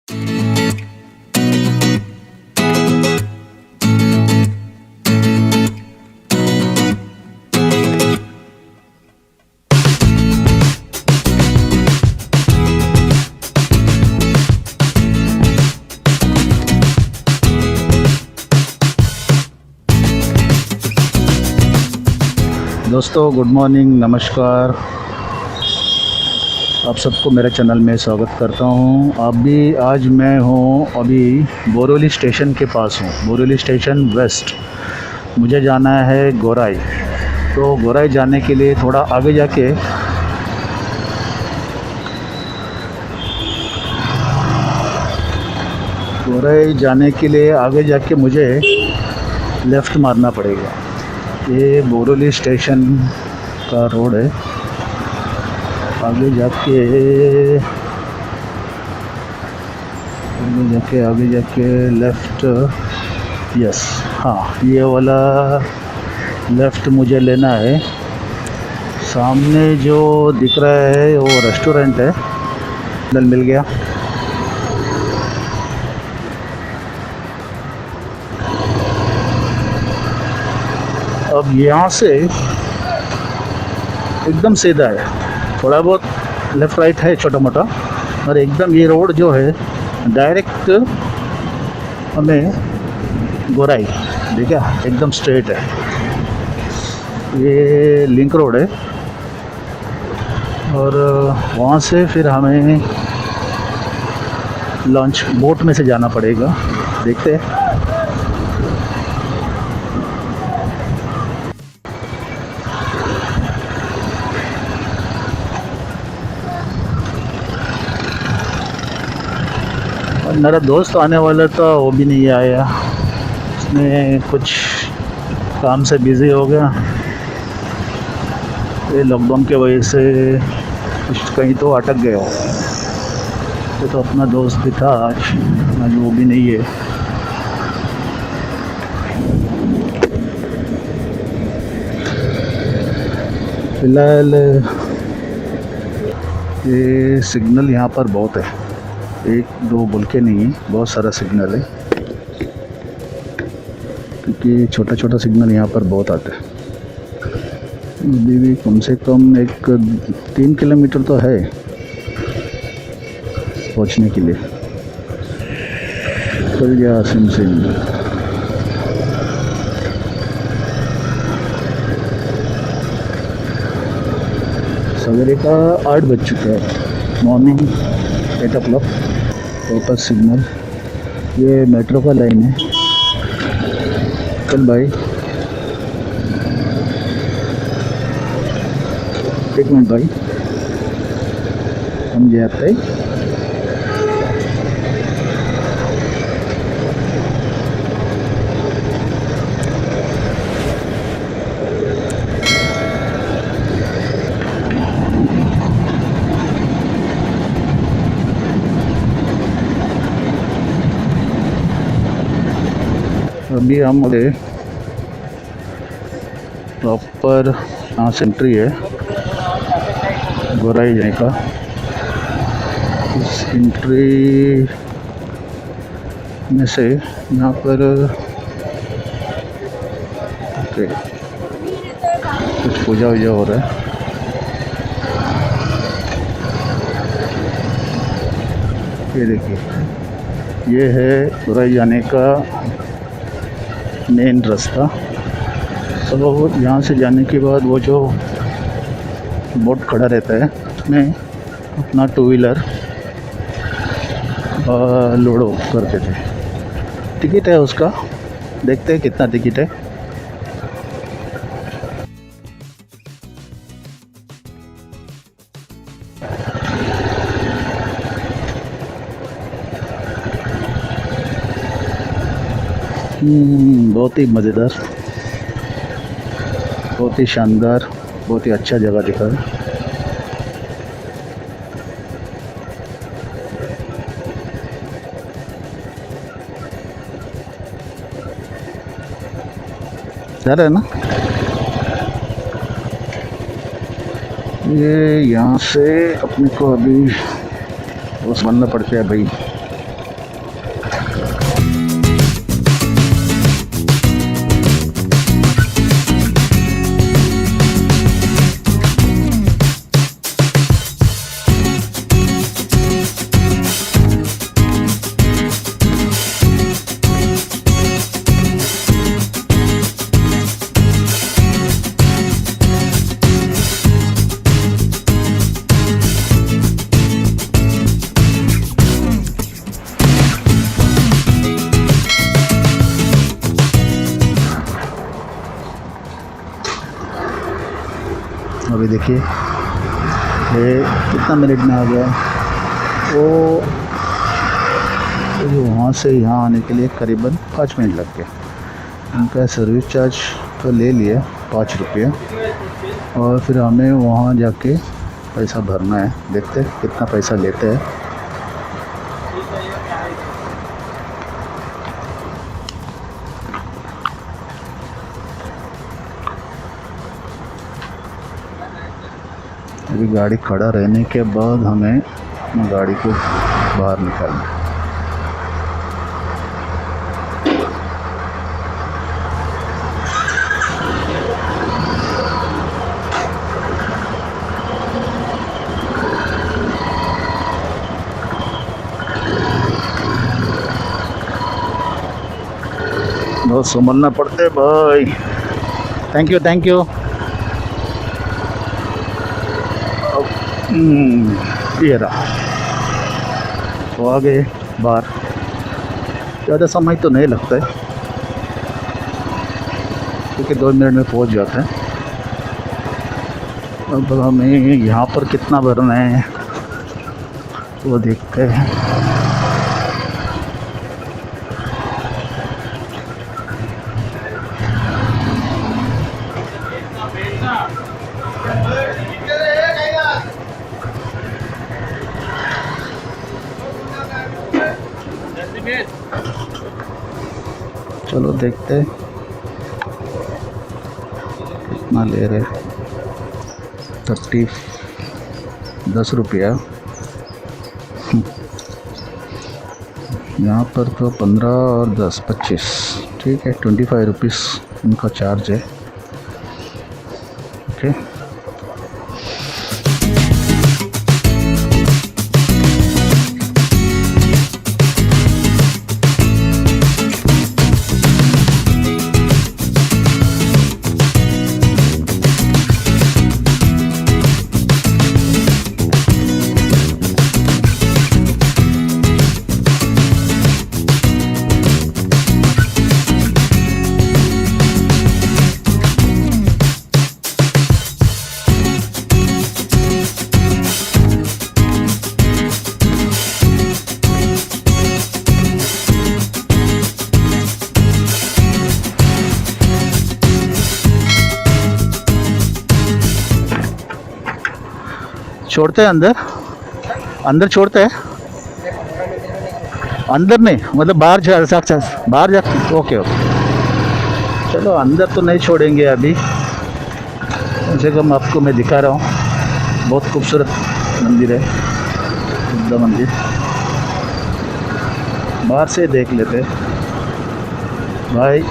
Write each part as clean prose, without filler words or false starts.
दोस्तों good morning, नमस्कार। आप सबको मेरे चैनल में स्वागत करता हूं। आज मैं हूं बोरोली स्टेशन के पास हूं। Borivali station west. मुझे जाना है गोराई। तो गोराई जाने के लिए थोड़ा आगे जाके मुझे लेफ़्ट मारना पड़ेगा। ये बोरोली स्टेशन का रोड है। आगे जाके लेफ़्ट, यस हाँ, ये वाला लेफ़्ट मुझे लेना है। सामने जो दिख रहा है वो रेस्टोरेंट है। मिल गया। अब यहाँ से एकदम सीधा है, थोड़ा बहुत लेफ़्ट राइट है छोटा मोटा, और एकदम ये रोड जो है डायरेक्ट हमें गोराई, देखा, एकदम स्ट्रेट है। ये लिंक रोड है और वहाँ से फिर हमें लॉन्च बोट में से जाना पड़ेगा। देखते हैं। और मेरा दोस्त आने वाला था, वो भी नहीं आया। उसने कुछ काम से बिज़ी हो गया। ये लॉकडाउन के वजह से कुछ कहीं तो अटक गया हो। तो अपना दोस्त भी था आज वो भी नहीं है। फिलहाल ये सिग्नल यहाँ पर बहुत है, एक दो बोल के नहीं है, बहुत सारा सिग्नल है, क्योंकि छोटा छोटा सिग्नल यहाँ पर बहुत आता है। अभी भी कम से कम एक 3 किलोमीटर तो है पहुँचने के लिए। चल गया सिम सवेरे का 8 बज चुका है, मॉर्निंग 8 o'clock। वापस सिग्नल, ये मेट्रो का लाइन है। चल भाई, एक मिनट भाई, हम जाते हैं। अभी हम प्रॉपर यहाँ से एंट्री है गोराई जाने का। इस एंट्री में से यहाँ पर कुछ पूजा वूजा हो रहा है। ये देखिए, ये है गोराई जाने का मेन रास्ता। तो यहाँ से जाने के बाद वो जो बोट खड़ा रहता है, उसमें अपना 2 व्हीलर लोडो करते थे। टिकट है उसका, देखते हैं कितना टिकट है। बहुत ही मज़ेदार, बहुत ही शानदार, बहुत ही अच्छा जगह दिखा है। डर है ना। ये यहाँ से अपने को अभी बस बनना पड़ता है भाई, अभी देखिए ये कितना मिनट में आ गया। वो वहाँ से यहाँ आने के लिए करीबन 5 मिनट लग गए। उनका सर्विस चार्ज तो ले लिए 5 रुपये, और फिर हमें वहाँ जाके पैसा भरना है। देखते हैं कितना पैसा लेते हैं। अभी गाड़ी खड़ा रहने के बाद हमें गाड़ी को बाहर निकालना है। बहुत संभलना पड़ते भाई। Thank you thank you. ये रहा, तो आ गए बाहर। ज़्यादा समय तो नहीं लगता है क्योंकि 2 मिनट में पहुंच जाता है। अब हमें यहाँ पर कितना भरना है वो देखते हैं। चलो देखते हैं कितना ले रहे। 10 रुपया। यहाँ पर तो 15 और 10 25, ठीक है। 25 रुपीज़ उनका चार्ज है। ओके छोड़ते हैं अंदर, अंदर छोड़ते हैं। अंदर नहीं मतलब बाहर जा, बाहर जा। ओके ओके चलो अंदर तो नहीं छोड़ेंगे अभी। जगह आपको मैं दिखा रहा हूँ, बहुत खूबसूरत मंदिर है, बुद्ध मंदिर। बाहर से देख लेते भाई।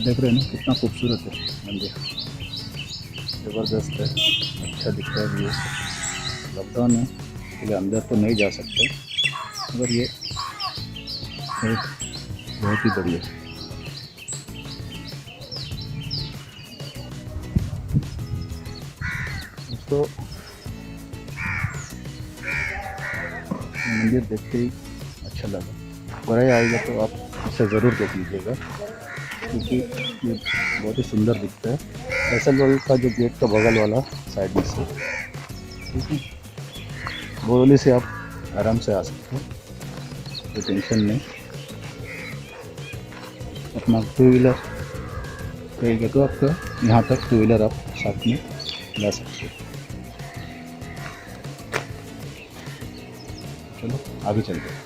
देख रहे हैं ना कितना खूबसूरत है मंदिर, ज़बरदस्त है, अच्छा दिखता है व्यू। लॉकडाउन है इसलिए अंदर तो नहीं जा सकते, मगर ये बहुत ही बढ़िया। तो मंदिर देखते ही अच्छा लगा। गोराई आएगा तो आप इसे ज़रूर देख लीजिएगा। क्योंकि ये बहुत ही सुंदर दिखता है। एस एल रोड का जो गेट का बगल वाला साइड में से, ठीक है, बोरोली से आप आराम से आ सकते हो, कोई टेंशन नहीं। अपना टू व्हीलर कहेगा तो आपका यहाँ तक टू व्हीलर आप साथ में ला सकते हो। चलो आगे चलते हैं।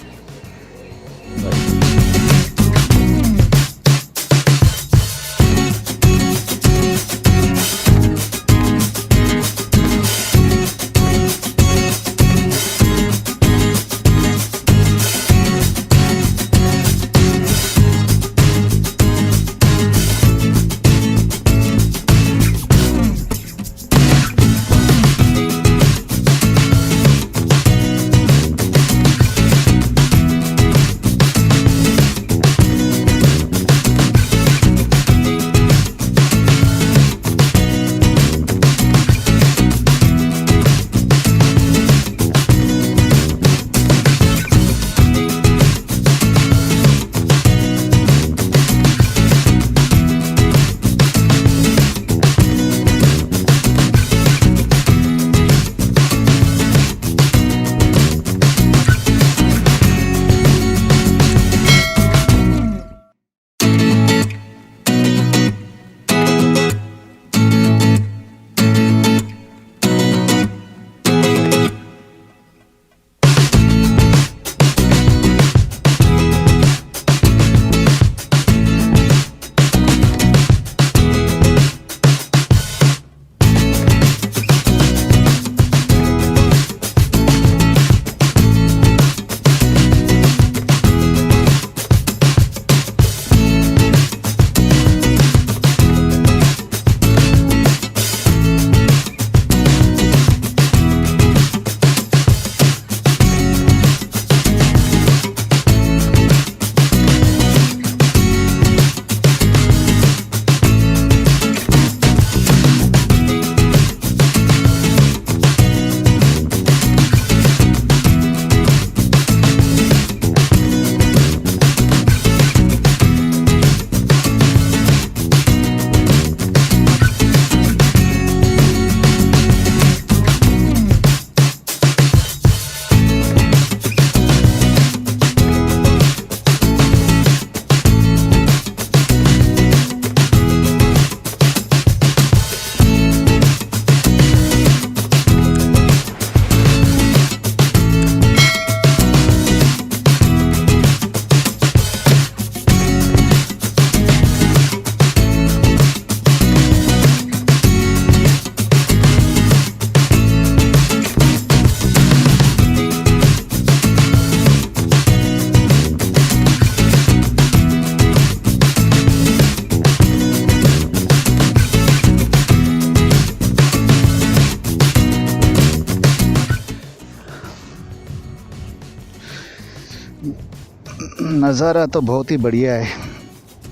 नज़ारा तो बहुत ही बढ़िया है,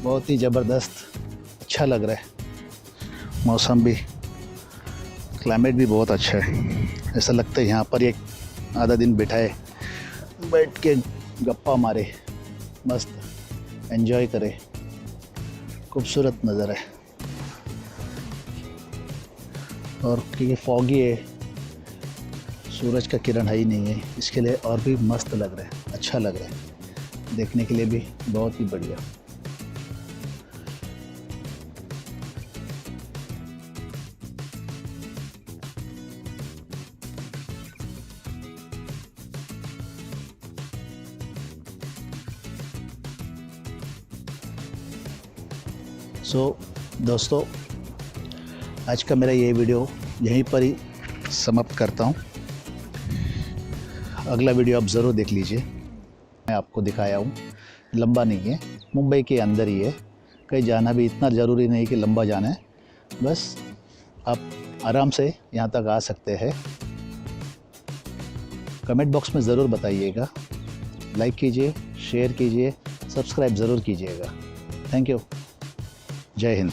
बहुत ही ज़बरदस्त, अच्छा लग रहा है। मौसम भी, क्लाइमेट भी बहुत अच्छा है। ऐसा लगता है यहाँ पर एक आधा दिन बैठाए, बैठ के गप्पा मारे, मस्त एंजॉय करे। खूबसूरत नज़ारा है। और क्योंकि फॉगी है, सूरज का किरण है ही नहीं है, इसके लिए और भी मस्त लग रहा है, अच्छा लग रहा है, देखने के लिए भी बहुत ही बढ़िया। दोस्तों, आज का मेरा ये वीडियो यहीं पर ही समाप्त करता हूँ। अगला वीडियो आप ज़रूर देख लीजिए। मैं आपको दिखाया हूँ, लंबा नहीं है, मुंबई के अंदर ही है, कहीं जाना भी इतना ज़रूरी नहीं कि लंबा जाना है, बस आप आराम से यहाँ तक आ सकते हैं। कमेंट बॉक्स में ज़रूर बताइएगा, लाइक कीजिए, शेयर कीजिए, सब्सक्राइब ज़रूर कीजिएगा। Thank you. जय हिंद।